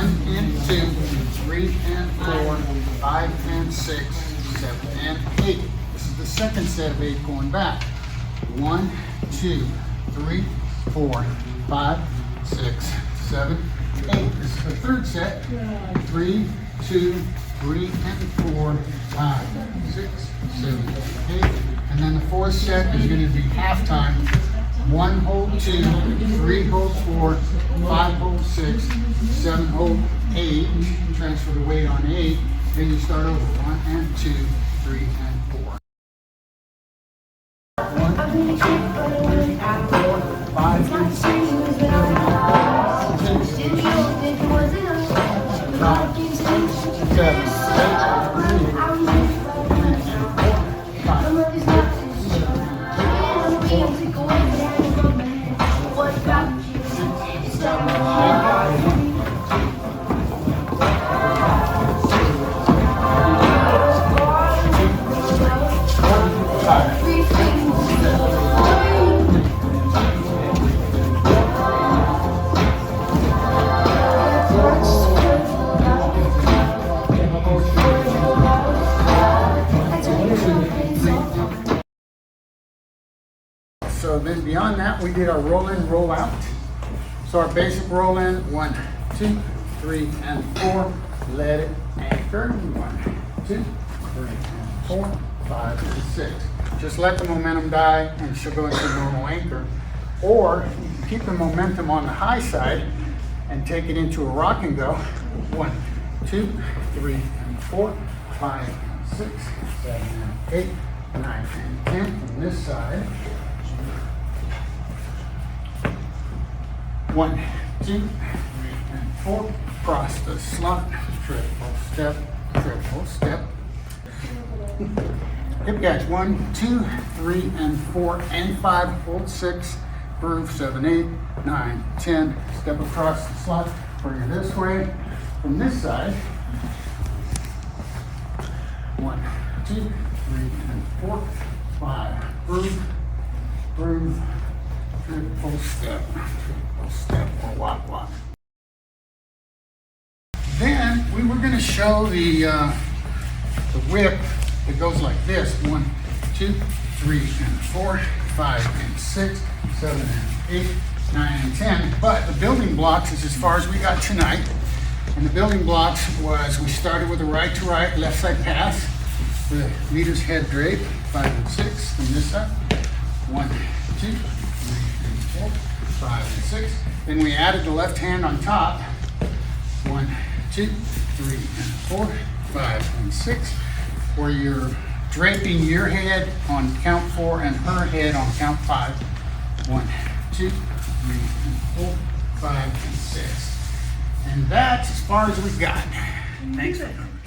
1 and 2, 3 and 4, 5 and 6, 7 and 8. This is the second set of 8 going back. 1, 2, 3, 4, 5, 6, 7, 8. This is the third set. 3, 2, 3 and 4, 5, 6, 7, 8. And then the fourth set is going to be half time. 1 hold 2, 3 hold 4, 5 hold 6, 7 hold 8. Transfer the weight on 8. Then you start over. 1 and 2, 3 and 4. 1, 2, 3, 4, 5, 6, 7, So then beyond that, we did our roll in, roll out. So our basic roll in, 1, 2, 3, and 4. Let it anchor. 1, 2, 3, and 4, 5, and 6. Just let the momentum die and she'll go into normal anchor. Or you can keep the momentum on the high side and take it into a rock and go. 1, 2, 3, and 4, 5, and 6, 7, and 8, 9, and 10 from this side. 1, 2, 3, and 4. Cross the slot. Triple step. Triple step. Hip catch. 1, 2, 3, and 4, and 5. Hold 6. Groove 7, 8, 9, 10. Step across the slot. Bring it this way. From this side. 1, 2, 3, and 4, 5. Groove. Groove. Triple step. Triple step or walk, walk. Then we were going to show the whip that goes like this. 1, 2, 3, and 4, 5, and 6, 7, and 8, 9, and 10. But the building blocks is as far as we got tonight. And the building blocks was we started with a right to right, left side pass, the leader's head drape, 5 and 6 from this side. 1, 2, 3, and 4, 5, and 6. Then we added the left hand on top. 1, 2, 3, and 4, 5, and 6. Where you're draping your head on count 4 and her head on count 5. 1, 2, 3, and 4, 5, and 6. And that's as far as we got. Thanks for coming.